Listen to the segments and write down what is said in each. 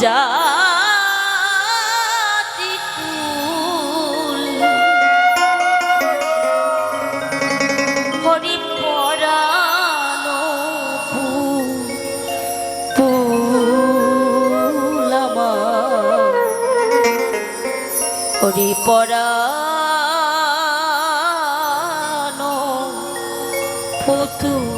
জাতি কুল হরি পরানো পুলামা হরি পরানো পুতুল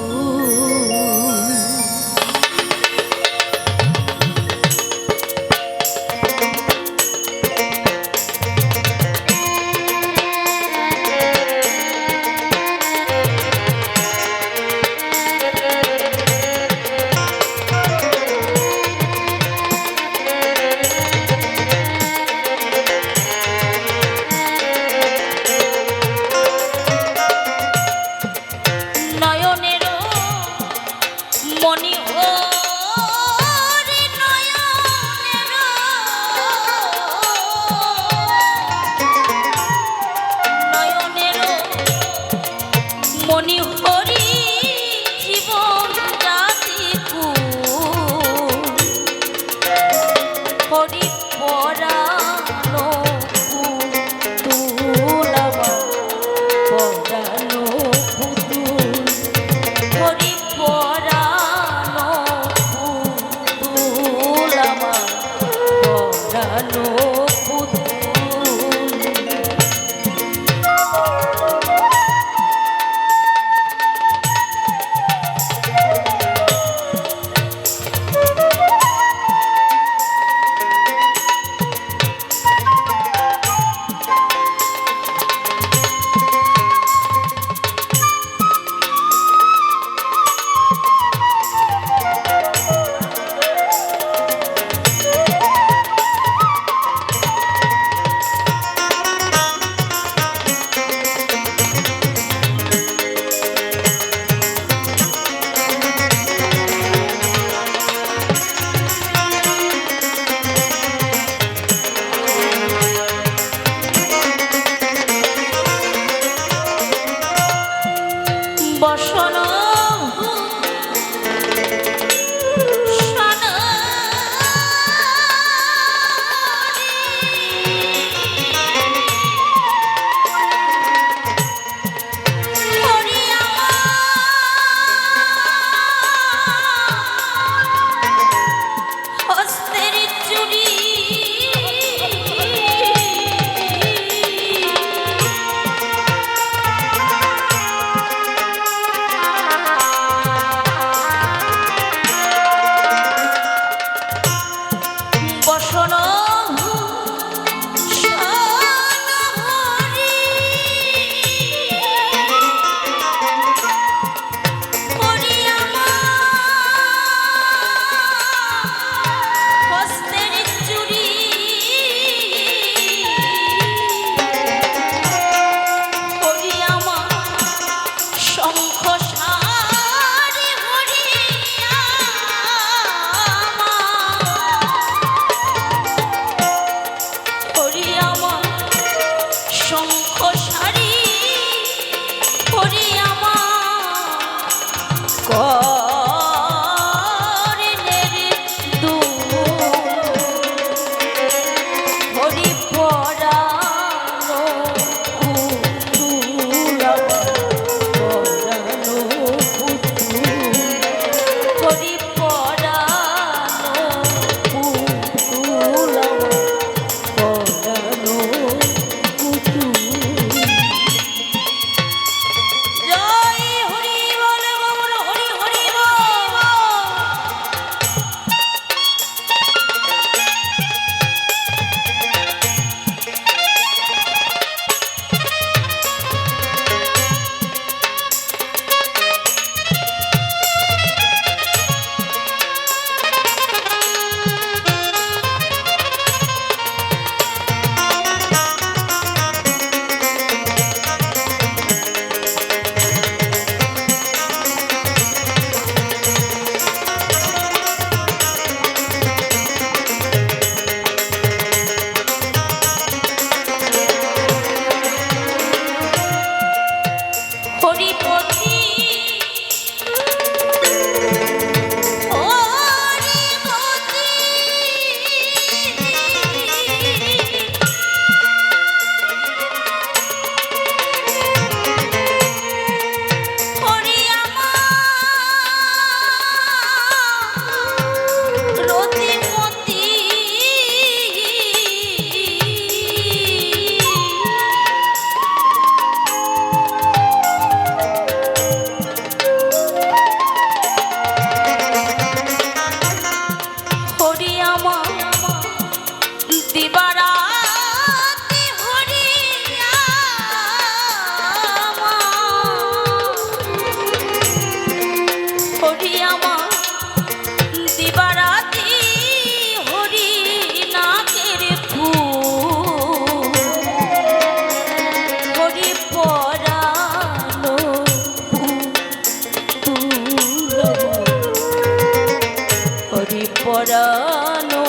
পরানো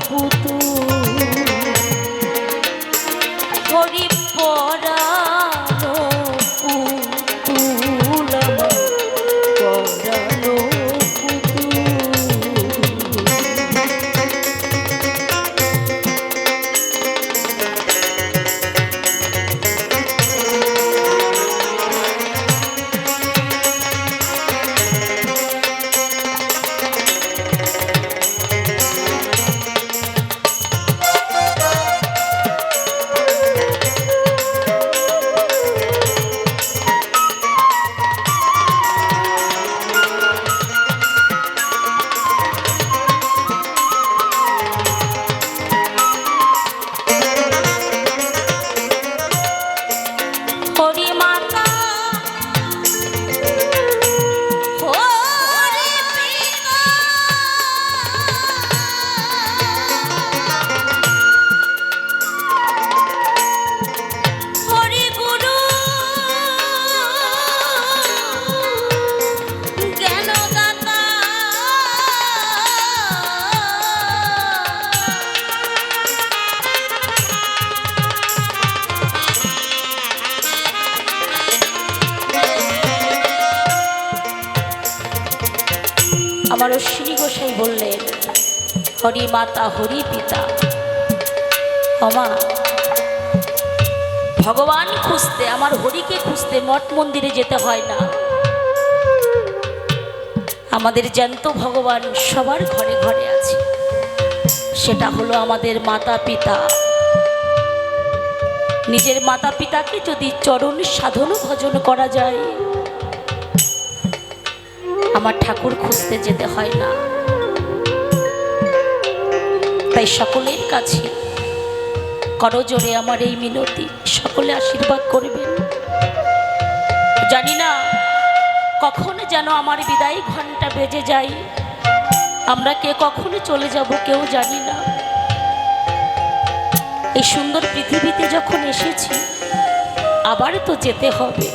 পুতুল হরি পরানো পুতুল আমার পরানো আমার অশ্বিনী গোসাই বললেন হরি মাতা হরি পিতা। আমা ভগবান খুঁজতে, আমার হরিকে খুঁজতে মঠ মন্দিরে যেতে হয় না। আমাদের জ্যান্ত ভগবান সবার ঘরে ঘরে আছে, সেটা হলো আমাদের মাতা পিতা। নিজের মাতা পিতাকে যদি চরণ সাধন ভজন করা যায়, আমার ঠাকুর খুঁজতে যেতে হয় না। তাই সকলের কাছে করজোড়ে আমার এই মিনতি, সকলে আশীর্বাদ করবেন। জানি না কখন যেন আমার বিদায় ঘন্টা বেজে যায়, আমরা কে কখনো চলে যাব কেউ জানি না। এই সুন্দর পৃথিবীতে যখন এসেছি আবার তো যেতে হবে,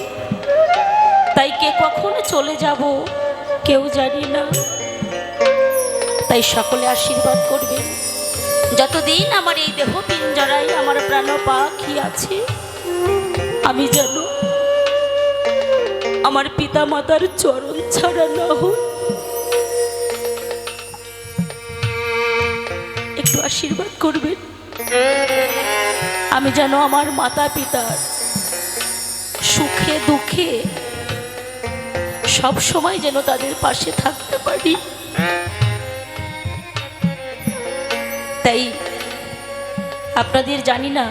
তাই কে কখনো চলে যাব কেউ জানি না। তাই সকলে আশীর্বাদ করবেন, যতদিন আমার এই দেহ পিঞ্জরায় আমার প্রাণ পাখি আছে, আমি যেন আমার পিতা মাতার চরণ ছাড়া না হই। একটু আশীর্বাদ করবেন, আমি যেন আমার মাতা পিতার সুখে দুঃখে সব সময় যেন তাদের পাশে থাকতে পারি। তাই আপনাদের জানি না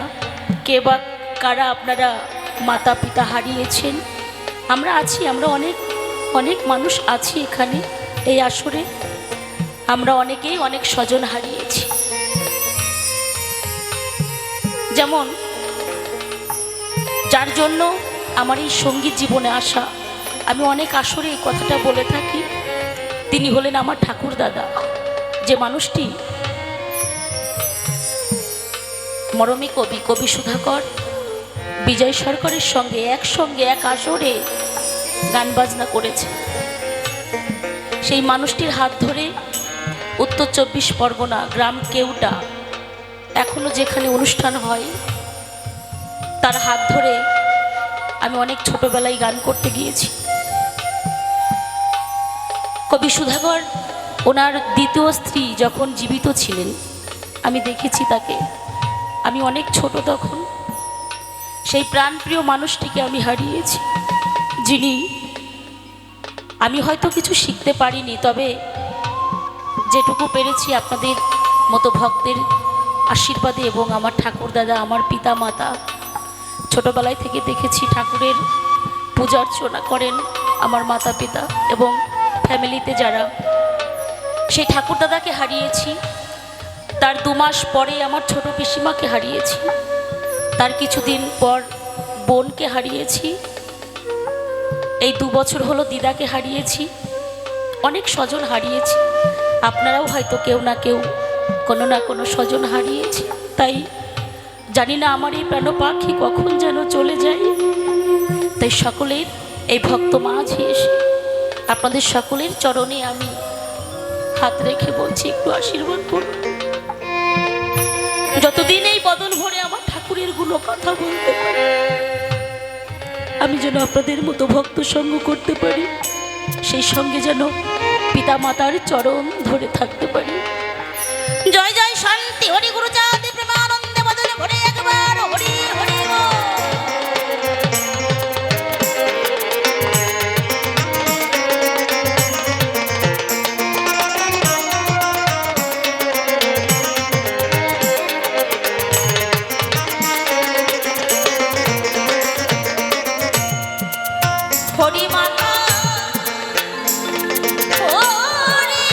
কে বা কারা আপনারা মাতা পিতা হারিয়েছেন। আমরা আছি, আমরা অনেক অনেক মানুষ আছি এখানে এই আসরে, আমরা অনেকেই অনেক স্বজন হারিয়েছি। যেমন যার জন্য আমার এই সঙ্গীত জীবনে আসা, আমি অনেক আসরে এই কথাটা বলে থাকি, তিনি হলেন আমার ঠাকুর দাদা। যে মানুষটি মরমী কবি কবি সুধাকর বিজয় সরকারের সঙ্গে একসঙ্গে এক আসরে গান বাজনা করেছে, সেই মানুষটির হাত ধরে উত্তর 24 পরগনা গ্রাম কেউটা এখনো যেখানে অনুষ্ঠান হয়, তার হাত ধরে আমি অনেক ছোটবেলায় গান করতে গিয়েছি। কবি সুধাকর ওনার দ্বিতীয় স্ত্রী যখন জীবিত ছিলেন আমি দেখেছি তাকে, আমি অনেক ছোট তখন। সেই প্রাণপ্রিয় মানুষটিকে আমি হারিয়েছি, যিনি আমি হয়তো কিছু শিখতে পারিনি, তবে যেটুকু পেরেছি আপনাদের মতো ভক্তের আশীর্বাদে এবং আমার ঠাকুর দাদা, আমার পিতা মাতা, ছোটবেলায় থেকে দেখেছি ঠাকুরের পূজা অর্চনা করেন আমার মাতা পিতা এবং ফ্যামিলিতে যারা, সেই ঠাকুর দাদাকে হারিয়েছি। তার 2 মাস পরে আমার ছোট পিসিমাকে হারিয়েছি, তার কিছুদিন পর বোনকে হারিয়েছি, এই 2 বছর হলো দিদাকে হারিয়েছি, অনেক স্বজন হারিয়েছি। আপনারাও হয়তো কেউ না কেউ কোনো না কোনো স্বজন হারিয়েছে। তাই জানি না আমার এই প্রাণ পাখি কখন যেন চলে যায়। তাই সকলের এই ভক্ত মাঝে এসে আপনাদের সকলের চরণে আমি হাত রেখে বলছি একটু আশীর্বাদ করুন, যতদিন এই বদন ভরে আমার ঠাকুরের গুলো কথা বলতে পারি, আমি যেন আপনাদের মতো ভক্ত সঙ্গ করতে পারি, সেই সঙ্গে যেন পিতা মাতার চরণ ধরে থাকতে পারি। জয় জয় শান্তি হরি গুরু চাঁদে প্রেমানন্দে বদলে ভরে একবার হরি হরি হরি মাতা হরি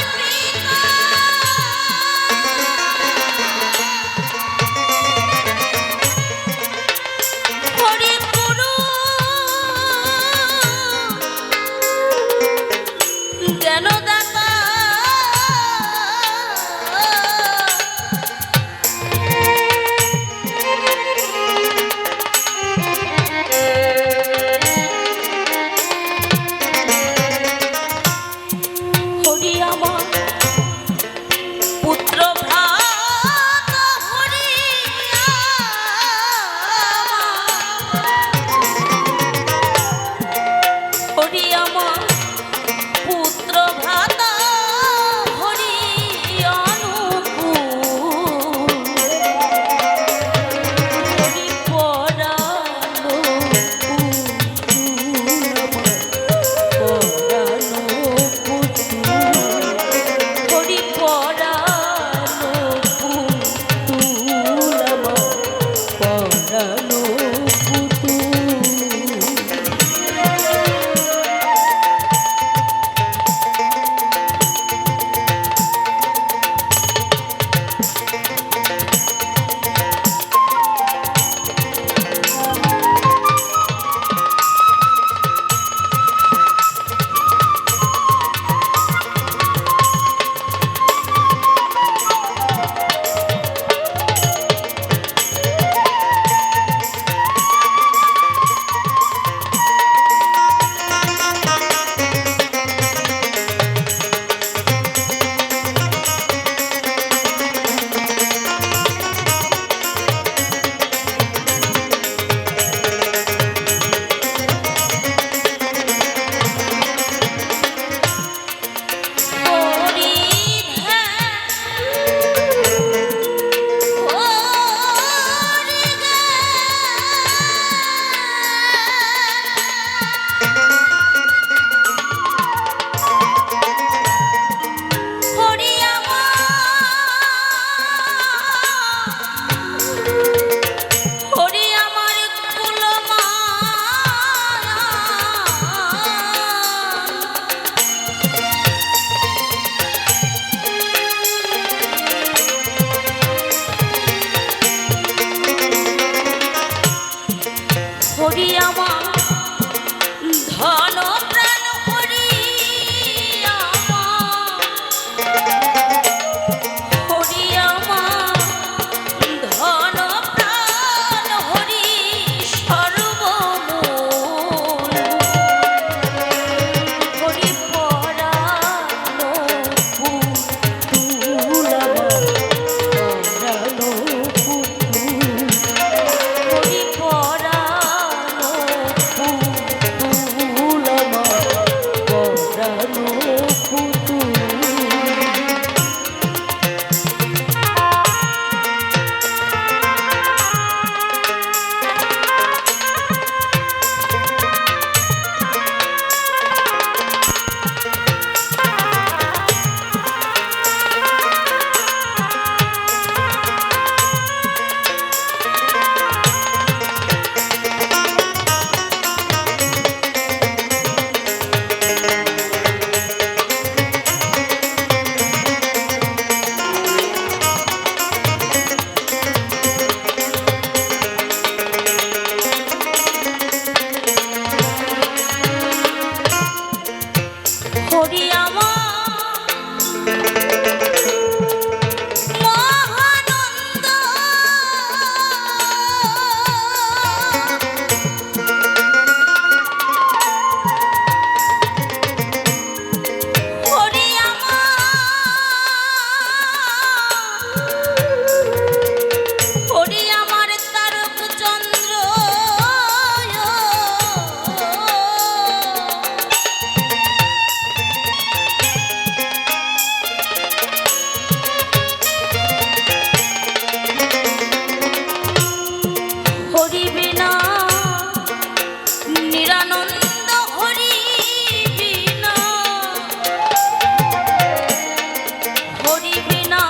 হরিবে না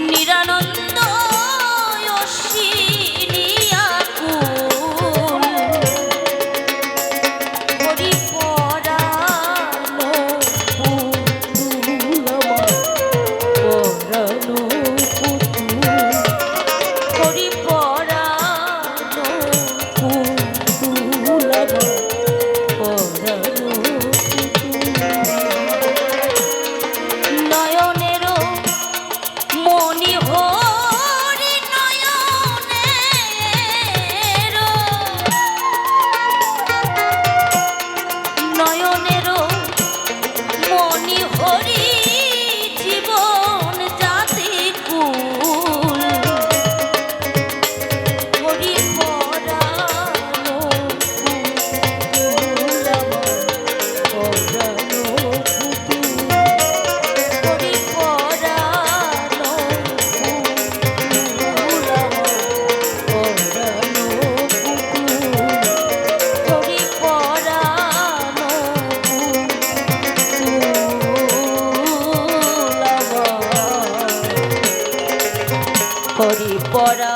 নিরানন্দ অশ্বিনিয়া কুল হরি পরানো পুতুল পরানো পুতুল হরি পরানো পুতুল পরানো নয়নেরও মনি হরি নয়নেরও মনি হরি জীবন জাতি কুল হরি পরানো পুতুল পরানো পুতুল হরি পরানো পুতুল পরানো পুতুল হরি পরানো পুতুল হরি পরা